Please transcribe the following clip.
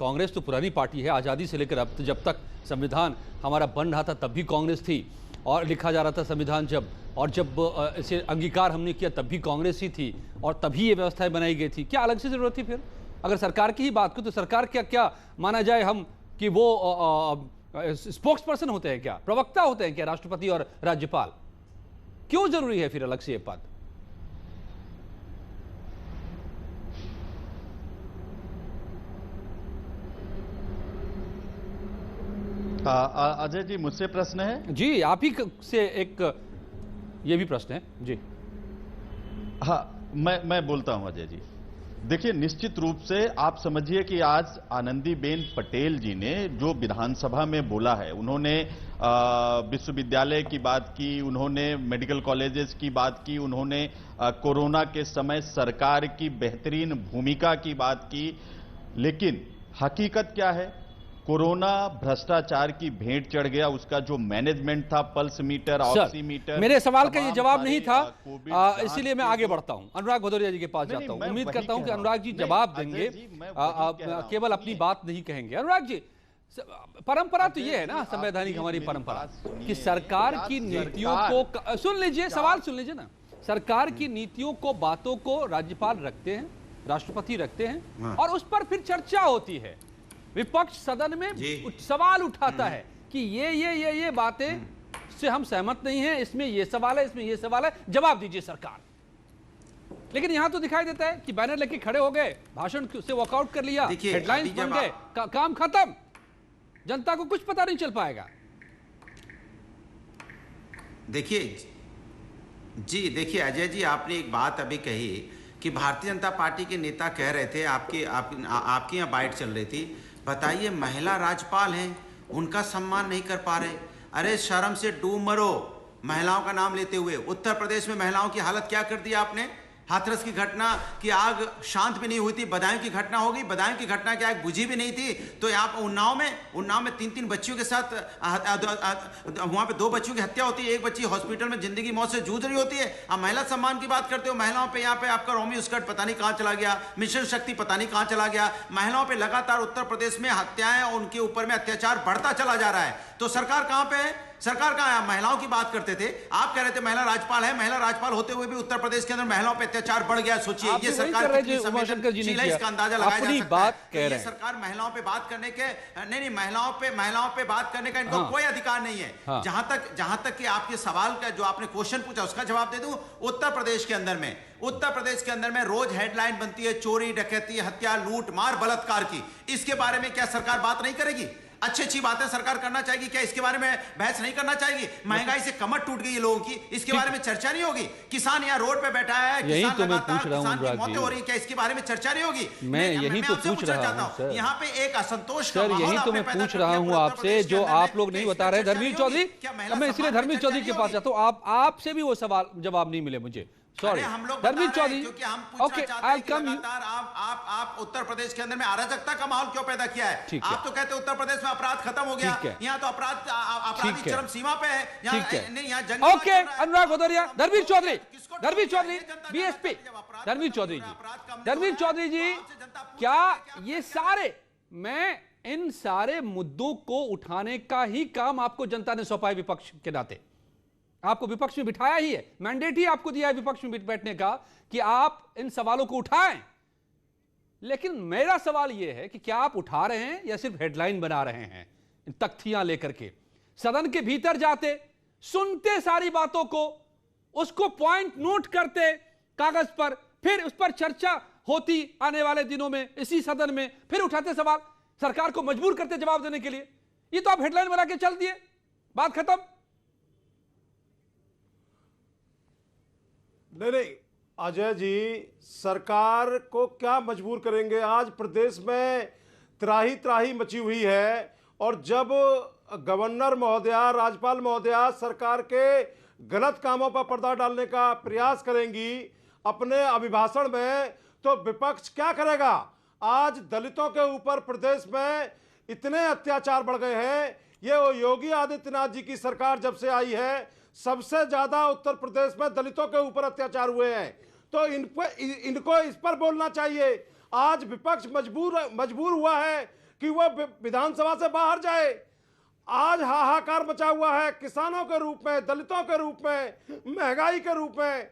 कांग्रेस तो पुरानी पार्टी है, आज़ादी से लेकर अब जब तक संविधान हमारा बन रहा था तब भी कांग्रेस थी और लिखा जा रहा था संविधान जब इसे अंगीकार हमने किया तब भी कांग्रेस ही थी और तभी ये व्यवस्थाएं बनाई गई थी। क्या अलग से जरूरत थी फिर? अगर सरकार की ही बात करें तो सरकार क्या क्या माना जाए हम कि वो स्पोक्स पर्सन होते हैं, क्या प्रवक्ता होते हैं क्या राष्ट्रपति और राज्यपाल? क्यों जरूरी है फिर अलग से ये पद? अजय जी, मुझसे प्रश्न है? जी, आप ही से एक ये भी प्रश्न है जी। हाँ, मैं बोलता हूं अजय जी। देखिए, निश्चित रूप से आप समझिए कि आज आनंदीबेन पटेल जी ने जो विधानसभा में बोला है, उन्होंने विश्वविद्यालय की बात की, उन्होंने मेडिकल कॉलेजेस की बात की, उन्होंने कोरोना के समय सरकार की बेहतरीन भूमिका की बात की। लेकिन हकीकत क्या है? कोरोना भ्रष्टाचार की भेंट चढ़ गया। उसका जो मैनेजमेंट था, पल्स मीटर, ऑक्सीमीटर, मेरे सवाल का ये जवाब नहीं था, इसीलिए मैं आगे बढ़ता हूं, अनुराग भदौरिया जी के पास जाता हूं। उम्मीद करता हूं कि अनुराग जी जवाब देंगे, केवल अपनी बात नहीं कहेंगे। अनुराग जी, परंपरा तो ये है ना, संवैधानिक हमारी परंपरा कि सरकार की नीतियों को सुन लीजिए, सवाल सुन लीजिए ना। सरकार की नीतियों को, बातों को राज्यपाल रखते हैं, राष्ट्रपति रखते हैं और उस पर फिर चर्चा होती है। विपक्ष सदन में सवाल उठाता है कि ये बातें से हम सहमत नहीं हैं, इसमें ये सवाल है, इसमें ये सवाल है, जवाब दीजिए सरकार। लेकिन यहां तो दिखाई देता है कि बैनर लेके खड़े हो गए, भाषण से वॉकआउट कर लिया, हेडलाइंस बन गए, काम खत्म, जनता को कुछ पता नहीं चल पाएगा। देखिए अजय जी, आपने एक बात अभी कही कि भारतीय जनता पार्टी के नेता कह रहे थे, आपकी यहाँ बाइट चल रही थी, बताइए महिला राज्यपाल हैं, उनका सम्मान नहीं कर पा रहे। अरे शर्म से डूब मरो, महिलाओं का नाम लेते हुए। उत्तर प्रदेश में महिलाओं की हालत क्या कर दी आपने? हाथरस की घटना की आग शांत भी नहीं हुई थी, बदायूं की घटना होगी, बदायूं की घटना की आग बुझी भी नहीं थी। तो यहाँ पर उन्नाव में 3 बच्चियों के साथ वहाँ पे 2 बच्चियों की हत्या होती है, एक बच्ची हॉस्पिटल में जिंदगी मौत से जूझ रही होती है। आप महिला सम्मान की बात करते हो, महिलाओं पे यहाँ पे आपका रोमी स्कर्ट पता नहीं कहाँ चला गया, मिशन शक्ति पता नहीं कहाँ चला गया। महिलाओं पर लगातार उत्तर प्रदेश में हत्याएं और उनके ऊपर में अत्याचार बढ़ता चला जा रहा है। तो सरकार कहाँ पे है? सरकार कहाँ है? महिलाओं की बात करते थे, आप कह रहे थे महिला राज्यपाल है, महिला राज्यपाल होते हुए भी उत्तर प्रदेश के अंदर महिलाओं पे अत्याचार बढ़ गया। सोचिए, ये सरकार कितनी संवेदनशील है, इसका अंदाजा लगाया जा सकता है। ये सरकार महिलाओं पे बात करने के नहीं, महिलाओं पे बात करने का इनको कोई अधिकार नहीं है। जहां तक कि आपके सवाल का जो आपने क्वेश्चन पूछा उसका जवाब दे दूं, उत्तर प्रदेश के अंदर में रोज हेडलाइन बनती है चोरी, डकैती, हत्या, लूट, मार, बलात्कार की। इसके बारे में क्या सरकार बात नहीं करेगी? अच्छी बातें सरकार करना चाहेगी, क्या इसके बारे में बहस नहीं करना चाहेगी? महंगाई से कमर टूट गई है लोगों की, इसके बारे में चर्चा नहीं होगी? किसान यहाँ रोड पे बैठा है, किसान की मौतें हो रही है, क्या इसके बारे में चर्चा नहीं होगी? मैं यही तो पूछ रहा हूँ यहाँ पे एक असंतोष सर, यही तो मैं पूछ रहा हूँ आपसे, जो आप लोग नहीं बता रहे। धर्मवीर चौधरी, मैं इसलिए धर्मवीर चौधरी के पास जाता हूँ, आपसे भी वो सवाल जवाब नहीं मिले मुझे। सॉरी धर्मवीर चौधरी, ओके, आई कम। आप उत्तर प्रदेश के अंदर में अराजकता का माहौल क्यों पैदा किया है? आप तो कहते हैं उत्तर प्रदेश में अपराध खत्म हो गया, यहाँ तो अपराधी चरम सीमा पे है। ओके, अनुराग भदौरिया, धर्मवीर चौधरी, बीएसपी, धर्मवीर चौधरी जी, क्या ये सारे, मैं इन सारे मुद्दों को उठाने का ही काम आपको जनता ने सौंपा है विपक्ष के नाते? आपको विपक्ष में बिठाया ही है, मैंडेट ही आपको दिया है विपक्ष में बैठने का कि आप इन सवालों को उठाएं। लेकिन मेरा सवाल यह है कि क्या आप उठा रहे हैं या सिर्फ हेडलाइन बना रहे हैं? तख्तियां लेकर के सदन के भीतर जाते, सुनते सारी बातों को, उसको पॉइंट नोट करते कागज पर, फिर उस पर चर्चा होती आने वाले दिनों में इसी सदन में, फिर उठाते सवाल, सरकार को मजबूर करते जवाब देने के लिए। ये तो आप हेडलाइन बना के चल दिए, बात खत्म। नहीं, अजय जी, सरकार को क्या मजबूर करेंगे? आज प्रदेश में त्राही मची हुई है और जब गवर्नर महोदया, राज्यपाल महोदया सरकार के गलत कामों पर पर्दा डालने का प्रयास करेंगी अपने अभिभाषण में, तो विपक्ष क्या करेगा? आज दलितों के ऊपर प्रदेश में इतने अत्याचार बढ़ गए हैं। ये वो योगी आदित्यनाथ जी की सरकार जब से आई है, सबसे ज्यादा उत्तर प्रदेश में दलितों के ऊपर अत्याचार हुए हैं। तो इनको इस पर बोलना चाहिए। आज विपक्ष मजबूर हुआ है कि वह विधानसभा से बाहर जाए। आज हाहाकार मचा हुआ है किसानों के रूप में, दलितों के रूप में, महंगाई के रूप में।